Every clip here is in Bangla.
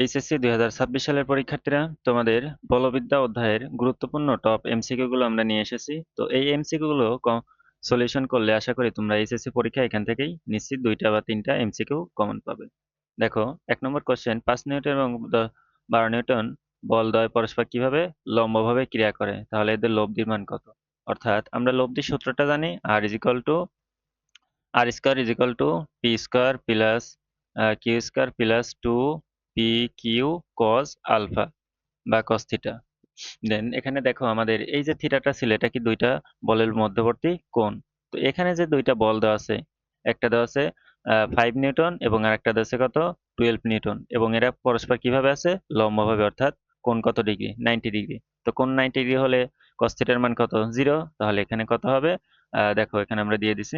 এইচএসসি 2026 সালের পরীক্ষার্থীরা, তোমাদের বলবিদ্যা অধ্যায়ের গুরুত্বপূর্ণ টপ এমসিকিউ গুলো আমরা নিয়ে এসেছি। তো এই এমসিকিউ গুলো সলিউশন করলে আশা করি তোমরা এইচএসসি পরীক্ষা এখান থেকেই নিশ্চিত 2টা বা 3টা এমসিকিউ কমন পাবে। দেখো, 1 নম্বর কোশ্চেন, 5 নিউটন এবং 12 নিউটন বলদ্বয় পরস্পর কিভাবে লম্বভাবে ক্রিয়া করে, তাহলে এদের লব্ধির মান কত? অর্থাৎ আমরা লব্ধির সূত্রটা জানি, r square P square plus Q square plus 2 pq cos alpha বা cos থিটা। দেন এখানে দেখো, আমাদের এই যে থিটাটা ছিল, এটা কি দুইটা বলের মধ্যবর্তী কোণ। তো এখানে যে দুইটা বল দেওয়া আছে, একটা দেওয়া আছে 5 নিউটন এবং আরেকটা দেওয়া আছে কত, 12 নিউটন, এবং এরা পরস্পর কিভাবে আছে, লম্বভাবে, অর্থাৎ কোণ কত ডিগ্রি, 90 ডিগ্রি। তো কোণ 90 ডিগ্রি হলে cos থিটার মান কত, 0। তাহলে এখানে কত হবে, দেখো এখানে আমরা দিয়ে দিছি,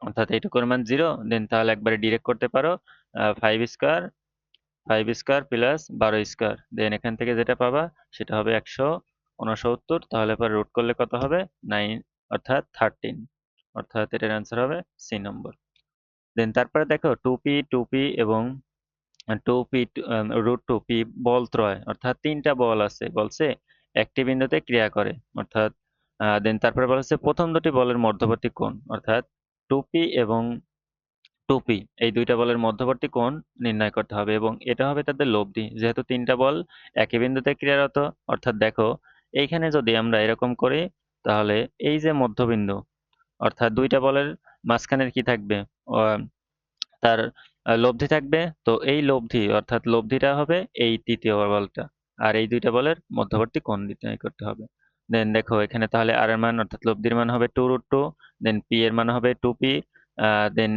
অর্থাৎ এইটুকুর মান 0। দেন তাহলে একবারে ডিরেক্ট করতে পারো, 5 স্কয়ার প্লাস 12 স্কয়ার। দেন এখান থেকে যেটা পাবা সেটা হবে 169। তাহলে পরে রুট করলে কত হবে, 9, অর্থাৎ 13। অর্থাৎ এটার অ্যান্সার হবে সি নম্বর। দেন তারপরে দেখো, 2p এবং 2p √2p বল ত্রয়, অর্থাৎ 3টা বল আছে, বলছে একটি বিন্দুতে ক্রিয়া করে, অর্থাৎ দেন তারপরে বলা প্রথম দুটি বলের মধ্যবর্তী কোণ, অর্থাৎ 2p এবং 2p, এই দুইটা বলের মধ্যবর্তী কোণ নির্ণয় করতে হবে, এবং এটা হবে তাদের লব্ধি, যেহেতু 3টা বল একই বিন্দুতে ক্রিয়ারত। অর্থাৎ দেখো, এইখানে যদি আমরা এরকম করি, তাহলে এই যে মধ্যবিন্দু, অর্থাৎ দুইটা বলের মাঝখানের কি থাকবে, আহ, তার লব্ধি থাকবে। তো এই লব্ধি, অর্থাৎ লব্ধিটা হবে এই তৃতীয় বলটা, আর এই দুইটা বলের মধ্যবর্তী কোণ নির্ণয় করতে হবে। দেন দেখো এখানে তাহলে আর এর মান, অর্থাৎ লব্ধির মান হবে 2√2, দেন পি এর মান হবে 2p, দেন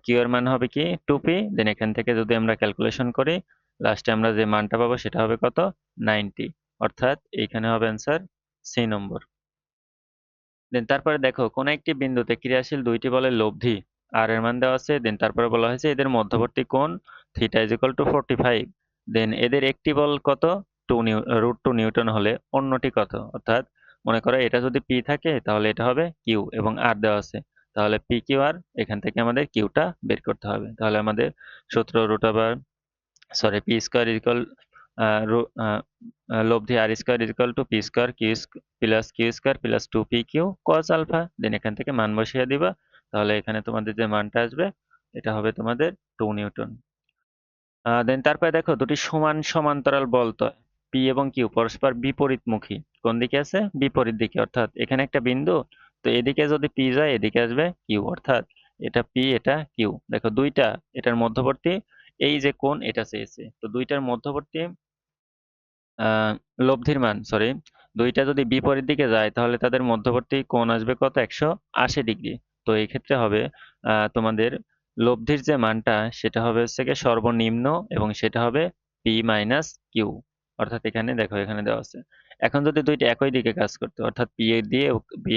কিউ এর মান হবে কি 2p। দেন এখান থেকে যদি আমরা ক্যালকুলেশন করি, লাস্টে আমরা যে মানটা পাবো সেটা হবে কত, 90। অর্থাৎ এইখানে হবে অ্যান্সার সি নম্বর। দেন তারপরে দেখো, কোন একটি বিন্দুতে ক্রিয়াশীল দুইটি বলের লব্ধি আর এর মান দেওয়া আছে। দেন তারপরে বলা হয়েছে এদের মধ্যবর্তী কোণ থিটা ইজ ইকুয়াল টু 45। দেন এদের একটি বল কত, √2 নিউটন হলে অন্যটি কত। অর্থাৎ মনে করো এটা যদি পি থাকে, তাহলে এটা হবে কিউ, এবং আর দেওয়া আছে, তাহলে পি কিউ আর, এখান থেকে আমাদের কিউটা বের করতে হবে। তাহলে আমাদের সূত্র পি স্কয়ার ইকুয়াল লব্ধি R square equal to P square plus Q square plus 2pq cos alpha. Then এখান থেকে মান বসিয়ে দিবা, তাহলে এখানে তোমাদের যে মানটা আসবে এটা হবে তোমাদের 2 নিউটন। দেন তারপরে দেখো, দুটি সমান সমান্তরাল বল তো পি এবং কিউ পরস্পর বিপরীতমুখী, কোন দিকে আছে, বিপরীত দিকে। অর্থাৎ এখানে একটা বিন্দু, তো এদিকে যদি পি যায়, এদিকে আসবে কিউ, অর্থাৎ এটা পি, এটা কিউ। দেখো দুইটা, এটার মধ্যবর্তী এই যে কোণ এটা চেয়েছে, তো দুইটার মধ্যবর্তী আহ লব্ধির মান, দুইটা যদি বিপরীত দিকে যায়, তাহলে তাদের মধ্যবর্তী কোণ আসবে কত, 180 ডিগ্রি। তো এই ক্ষেত্রে হবে তোমাদের লব্ধির যে মানটা, সেটা হবে হচ্ছে গিয়ে সর্বনিম্ন, এবং সেটা হবে পি মাইনাস কিউ। অর্থাৎ এখানে দেখো, এখানে দেওয়া আছে। এখন যদি দুইটা একই দিকে কাজ করতো, অর্থাৎ পি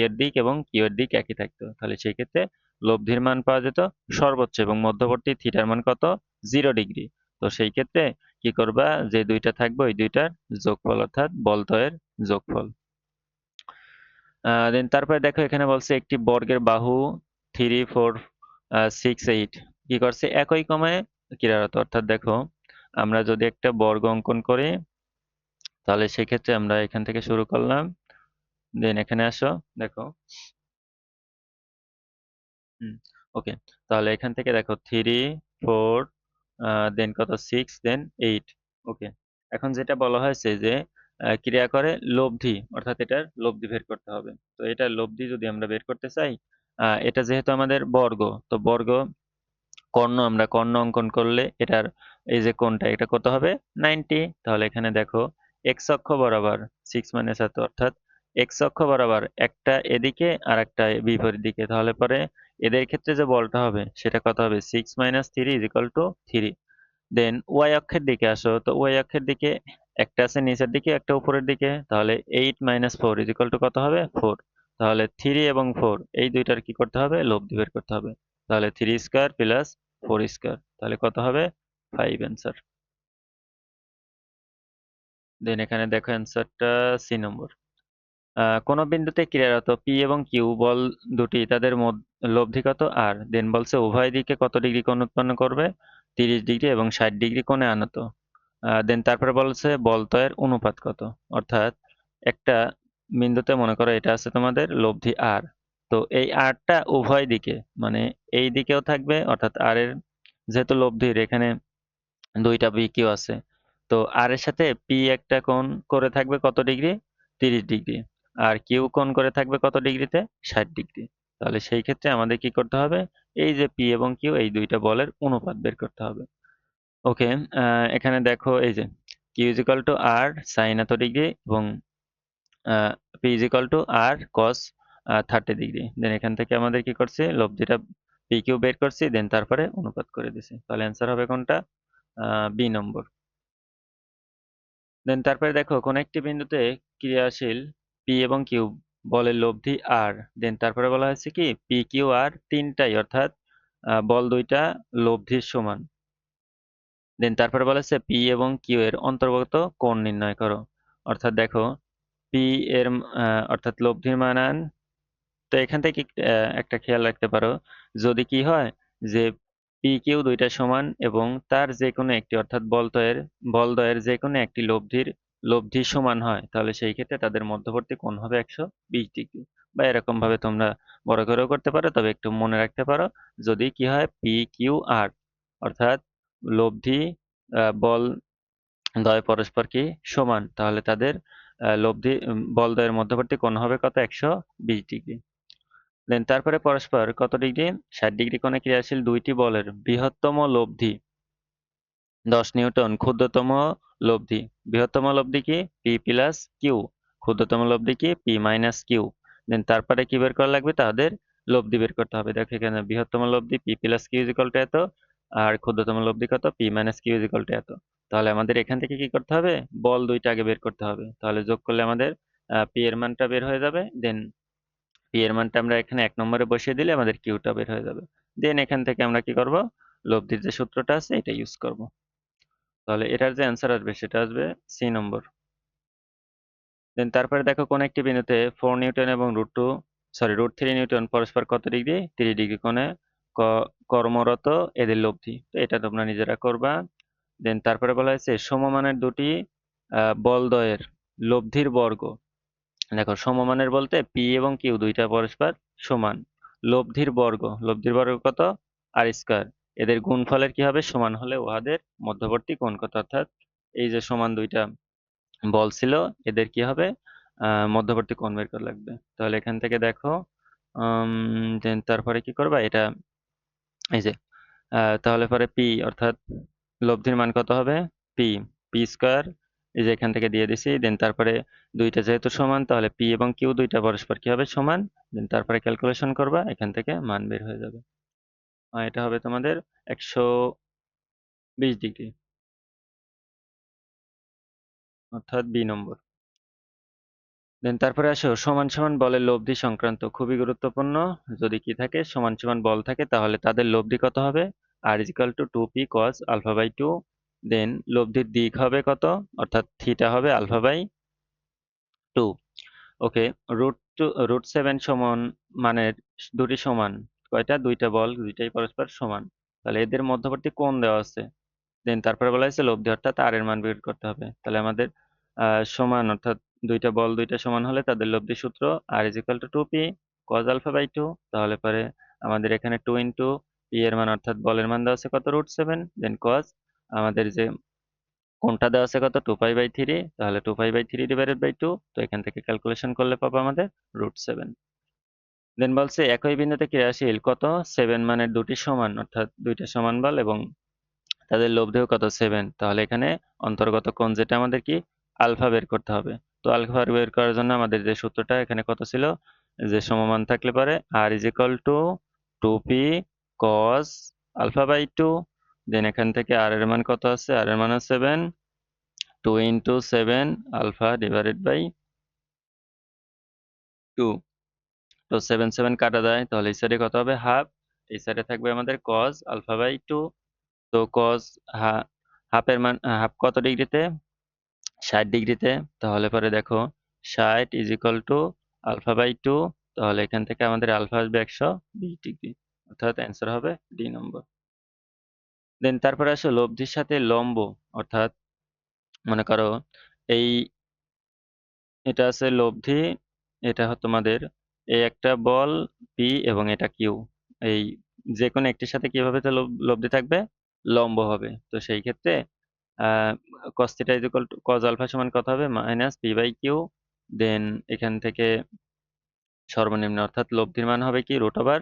এর দিক এবং কিউ এর দিক একই থাকতো, তাহলে সেই ক্ষেত্রে লব্ধির মান পাওয়া যেত সর্বোচ্চ, এবং মধ্যবর্তী থিটার মান কত, 0 ডিগ্রি। তো সেই ক্ষেত্রে কি করবা, যে দুইটা থাকবে ওই দুইটার যোগফল, অর্থাৎ বলদ্বয়ের যোগফল। দেন তারপরে দেখো, এখানে বলছে একটি বর্গের বাহু 3, 4, 6, 8 কি করছে, একই ক্রমে ক্রিয়ারত। অর্থাৎ দেখো, আমরা যদি একটা বর্গ অঙ্কন করি, তাহলে সেক্ষেত্রে আমরা এখান থেকে শুরু করলাম। দেন এখানে আসো, দেখো, ওকে, তাহলে এখান থেকে দেখো 3, 4, দেন কত 6, দেন 8। ওকে, এখন যেটা বলা হয়েছে যে ক্রিয়া করে লব্ধি, অর্থাৎ এটার লব্ধি বের করতে হবে। তো এটার লব্ধি যদি আমরা বের করতে চাই, এটা যেহেতু আমাদের বর্গ, তো বর্গ আমরা কর্ণ অঙ্কন করলে এটার এই যে কোণটা, এটা কত হবে, 90। তাহলে এখানে দেখো, এক্স অক্ষ বরাবর 6 মানে 7, অর্থাৎ এক্স অক্ষ বরাবর একটা এদিকে আর একটা বিপরীত দিকে, তাহলে পরে এদের ক্ষেত্রে যে বলটা হবে সেটা কত হবে, 6 - 3 = 3। দেন ওয়াই অক্ষের দিকে আসো, তো ওয়াই অক্ষের দিকে একটা আছে নিচের দিকে, একটা উপরের দিকে, তাহলে 8 - 4 = কত হবে, 4। তাহলে 3 এবং 4 এই দুইটার কি করতে হবে, লব্ধি বের করতে হবে। তাহলে 3 স্কয়ার প্লাস 4 স্কয়ার, তাহলে কত হবে, 5 অ্যান্সার। দেন এখানে দেখো অ্যান্সারটা সি নম্বর। কোন বিন্দুতে ক্রিয়ারত পি এবং কিউ বল দুটি, তাদের লব্ধি কত আর। দেন বলছে উভয় দিকে কত ডিগ্রি কোণ উৎপন্ন করবে, 30 ডিগ্রি এবং 60 ডিগ্রি কোণে আনত। দেন তারপরে বলছে বলতয়ের অনুপাত কত, অর্থাৎ একটা বিন্দুতে মনে করো এটা আছে তোমাদের লব্ধি আর, তো এই আরটা উভয় দিকে মানে এই দিকেও থাকবে, অর্থাৎ আর এর যেহেতু লব্ধির এখানে দুইটা বি কিউ আছে, তো আর এর সাথে পি একটা কোণ করে থাকবে কত ডিগ্রি, 30 ডিগ্রি, আর কিউ কোণ করে থাকবে কত ডিগ্রিতে, 60 ডিগ্রি। তাহলে সেই ক্ষেত্রে আমাদের কি করতে হবে, এই যে পি এবং কিউ এই দুইটা বলের অনুপাত বের করতে হবে। ওকে, এখানে দেখো এই যে Q is equal to R sine এত ডিগ্রি এবং P is equal to R cos 30 degree. Then এখান থেকে আমাদের কি করছি, লব্ধিটা পি কিউ বের করছি, দেন তারপরে অনুপাত করে দিছি, তাহলে অ্যান্সার হবে কোনটা, বি নম্বর। দেন তারপরে দেখো কোন একটি বিন্দুতে ক্রিয়াশীল পি এবং কিউ বলের লব্ধি আর, দেন তারপরে বলা হয়েছে কি পি কিউ আর তিনটাই, অর্থাৎ বল দুইটা লব্ধির সমান। দেন তারপরে বলা হচ্ছে পি এবং কিউ এর অন্তর্গত কোণ নির্ণয় করো, অর্থাৎ দেখো পি এর অর্থাৎ লব্ধির মান, তো এখান থেকে একটা খেয়াল রাখতে পারো, যদি কি হয় যে পি কিউ দুইটা সমান এবং তার যে কোনো একটি অর্থাৎ বলদ্বয়ের যে কোনো একটি লব্ধি সমান হয়, তাহলে সেই ক্ষেত্রে তাদের মধ্যবর্তী কোণ হবে 120 ডিগ্রি। বা এরকম ভাবে তোমরা বড় করেও করতে পারো, তবে একটু মনে রাখতে পারো, যদি কি হয় পি কিউ আর অর্থাৎ লব্ধি বল দ্বয় পরস্পর কি সমান, তাহলে তাদের বলদ্বয়ের মধ্যবর্তী কোণ হবে কত, 120 ডিগ্রি। দেন তারপরে পরস্পর কত ডিগ্রি, 60 ডিগ্রি কোণে ক্রিয়াশীল দুইটি বলের বৃহত্তম লব্ধি 10 নিউটন, ক্ষুদ্রতম লব্ধি, বৃহত্তম লব্ধি কি পি প্লাস কিউ, ক্ষুদ্রতম লব্ধি কি পি মাইনাস কিউ। দেন তারপরে কি বের করা লাগবে, তাদের লব্ধি বের করতে হবে। দেখো এখানে বৃহত্তম লব্ধি P plus Q is equal to এত, আর ক্ষুদ্রতম লব্ধি কত P minus Q is equal to এত। তাহলে আমাদের এখান থেকে কি করতে হবে, বল দুইটা আগে বের করতে হবে, তাহলে যোগ করলে আমাদের পি এর মানটা বের হয়ে যাবে। দেন পি এর মানটা আমরা এখানে 1 নম্বরে বসিয়ে দিলে আমাদের কিউটা বের হয়ে যাবে। দেন এখান থেকে আমরা কি করব, লব্ধির যে সূত্রটা আছে এটা ইউজ করব। তাহলে এটার যে অ্যান্সার আসবে সেটা আসবে সি নম্বর। দেন তারপরে দেখো কোন একটি বিন্দুতে 4 নিউটন এবং √3 নিউটন পরস্পর কত ডিগ্রি, 30 ডিগ্রি কোণে কর্মরত এদের লব্ধি, তো এটা তোমরা নিজেরা করবা। দেন তারপরে বলা হয়েছে সমমানের দুটি বলদ্বয়ের লব্ধির বর্গ। দেখো সমমানের বলতে পি এবং কিউ দুইটা পরস্পর সমান, লব্ধির বর্গ কত, আর স্কয়ার, এদের গুণফলের কি হবে, সমান হলে উহাদের মধ্যবর্তী কোণ কত, অর্থাৎ এই যে সমান দুইটা বল ছিল এদের কি হবে, মধ্যবর্তী কোণ বের করা লাগবে। তাহলে এখান থেকে দেখো দেন তারপরে কি করবা, এটা এই যে তাহলে পরে পি অর্থাৎ লব্ধির মান কত হবে, পি পি স্কয়ার, এই যে এখান থেকে দিয়ে দিছি। দেন তারপরে দুইটা যেহেতু সমান, তাহলে পি এবং কিউ দুইটা পরস্পর কি হবে, সমান। দেন তারপরে ক্যালকুলেশন করবা, এখান থেকে মান বের হয়ে যাবে। এটা হবে তোমাদের 120 ডিগ্রি, অর্থাৎ বি নম্বর। দেন তারপরে আসো সমান সমান বলের লব্ধি সংক্রান্ত, খুবই গুরুত্বপূর্ণ। যদি কি থাকে, সমান সমান বল থাকে, তাহলে তাদের লব্ধি কত হবে, R is equal to 2p cos alpha by 2। Then লব্ধির দিক হবে কত, অর্থাৎ থিটা হবে আলফা বাই 2। ওকে, √7 সমান মানের দুটি সমান, কয়টা, দুইটা বল দুইটাই পরস্পর সমান, তাহলে এদের মধ্যবর্তী কোণ দেওয়া আছে। দেন তারপরে বলা হয়েছে লব্ধি অর্থাৎ আর এর মান বের করতে হবে, তাহলে আমাদের সমান অর্থাৎ দুইটা বল দুইটা সমান হলে তাদের লব্ধি সূত্র R is equal to 2p cos alpha by 2। তাহলে পরে আমাদের এখানে 2 ইন্টু পি এর মান অর্থাৎ বলের মান দেওয়া আছে কত, √7, দেন cos আমাদের যে কোণটা দেওয়া আছে কত, 2π/3, তাহলে 2π/3 ডিভাইডেড বাই 2, তো এখান থেকে ক্যালকুলেশন করলে পাবো আমাদের √7। দেন বলছে একই বিন্দুতে ক্রিয়াশীল কত, 7 মানের দুটি সমান, অর্থাৎ দুইটা সমান বল এবং তাদের লব্ধিও কত, 7, তাহলে এখানে অন্তর্গত কোণ যেটা আমাদের কি আলফা বের করতে হবে। তো আলফা বের করার জন্য আমাদের যে সূত্রটা এখানে কত ছিল, যে সমমান থাকলে পারে R is equal to 2p cos alpha by 2। Then এখান থেকে আর এর মান কত আছে, আর এর মান 7, 2 ইন্টু 7 আলফা ডিভাইডেড বাই 2। তো 7 7 কাটা যায়, তাহলে এই সাইডে কত হবে, হাফ, এই সাইডে থাকবে আমাদের cos আলফা বাই 2। তো cos হাফের মান হাফ কত ডিগ্রিতে, 60 ডিগ্রিতে, তাহলে পরে দেখো 60 is equal to alpha by 2, তাহলে এখান থেকে আমাদের আলফা আসবে 120 ডিগ্রি, অর্থাৎ অ্যান্সার হবে ডি নম্বর। দেন তারপরে আসো লব্ধির সাথে লম্ব, অর্থাৎ মনে করো এই এটা আছে লব্ধি, এটা তোমাদের এই একটা বল পি এবং এটা কিউ, এই যে কোনো একটির সাথে কিভাবে তো লব্ধি থাকবে, লম্ব হবে। তো সেই ক্ষেত্রে uh cos theta is equal to cos alpha সমান কত হবে, minus P by Q. Then এখান থেকে সর্বনিম্ন অর্থাৎ লব্ধির মান হবে কি রুট ওভার,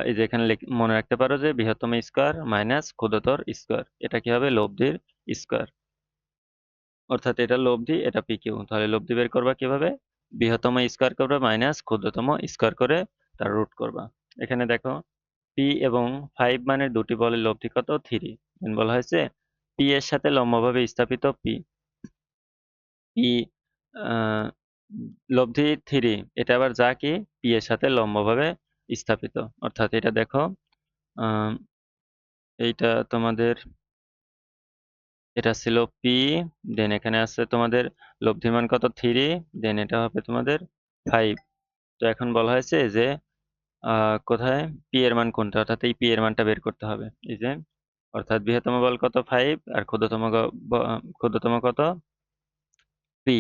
এই যে এখানে মনে রাখতে পারো যে বৃহত্তম স্কোয়ার মাইনাস ক্ষুদ্রতর স্কোয়ার, এটা কি হবে লব্ধির স্কোয়ার। অর্থাৎ এটা লব্ধি, এটা পি কিউ, তাহলে লব্ধি বের করবা কিভাবে, বৃহত্তম স্কোয়ার করবে মাইনাস ক্ষুদ্রতম স্কোয়ার করে তার রুট করবা। এখানে দেখো পি এবং 5 মানের দুটি বলের লব্ধি কত, 3। বলা হয়েছে পি এর সাথে লম্বভাবে স্থাপিত পি, পি লব্ধি 3, এটা আবার যা কি পি এর সাথে লম্বভাবে স্থাপিত। অর্থাৎ এটা দেখো আহ, এইটা তোমাদের, এটা ছিল পি, দেন এখানে আছে তোমাদের লব্ধির মান কত 3, দেন এটা হবে তোমাদের 5। তো এখন বলা হয়েছে যে কোথায় পি এর মান কোনটা, অর্থাৎ এই পি এর মানটা বের করতে হবে। এই যে অর্থাৎ বৃহত্তম বল কত 5 আর ক্ষুদ্রতম কত পি,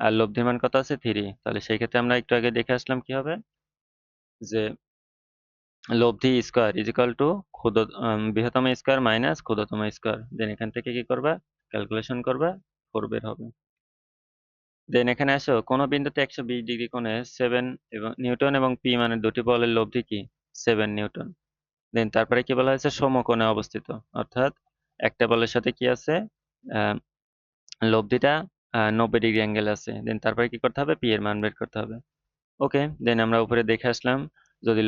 আর লব্ধির মান কত আছে 3। তাহলে সেই ক্ষেত্রে আমরা একটু আগে দেখে আসলাম কি হবে, যে লব্ধি স্কোয়ার ইজ ইকাল টু বৃহত্তম স্কোয়ার মাইনাস ক্ষুদ্রতম স্কোয়ার। দেন এখান থেকে কি করবা, ক্যালকুলেশন করবা, 4 বের হবে। দেন এখানে আসো কোন বিন্দুতে 120 ডিগ্রি কোণে 7 এবং নিউটন এবং পি মানের দুটি বলের লব্ধি কি 7 নিউটন। দেন তারপরে কি বলা হয়েছে সমকোণে অবস্থিত, অর্থাৎ একটা বলের সাথে কি আছে আহ, লব্ধিটা 90 ডিগ্রি অ্যাঙ্গেল আছে। দেন তারপরে কি করতে হবে, পি এর মান বের করতে হবে। ওকে, দেন আমরা উপরে দেখে আসলাম যদি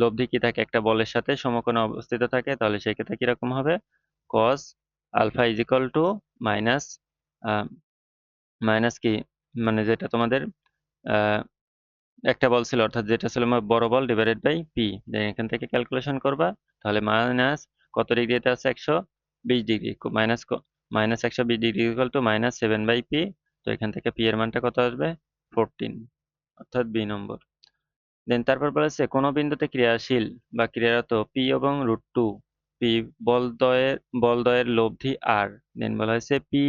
লব্ধি কি থাকে একটা বলের সাথে সমকোণে অবস্থিত থাকে, তাহলে সেক্ষেত্রে কিরকম হবে, cos alpha is equal to minus minus কি, মানে যেটা তোমাদের আহ, একটা বল ছিল, অর্থাৎ যেটা ছিল আমার বড় বল ডিভাইডেড বাই পি। দেন এখান থেকে ক্যালকুলেশন করবা, তাহলে মাইনাস কত ডিগ্রিতে আছে 120 degree, minus minus 120 degree equal to minus 7/p। তো এখান থেকে পি এর মানটা কত আসবে 14, অর্থাৎ বি নম্বর। দেন তারপর বলেছে কোন বিন্দুতে ক্রিয়াশীল বা ক্রিয়ারত পি এবং √2 পি বলদ্বয়ের লব্ধি আর। দেন বলা হয়েছে পি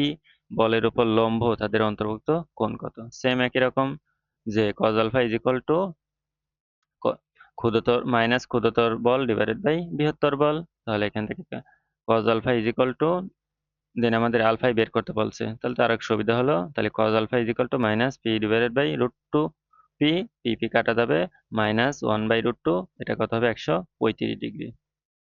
বলের উপর লম্ব তাদের অন্তর্ভুক্ত কোণ কত। সেম একই রকম, যে cos alpha is equal to ক্ষুদ্রতর মাইনাস ক্ষুদ্রতর বল ডিভাইডেড বাই বৃহত্তর বল। তাহলে এখান থেকে cos alpha is equal to, then আমাদের আলফাই বের করতে বলছে, তাহলে তো আরেক সুবিধা হলো, তাহলে cos alpha is equal to minus P divided by √2 পি, পি পি কাটা যাবে, -1/√2, এটা কত হবে 135 ডিগ্রি।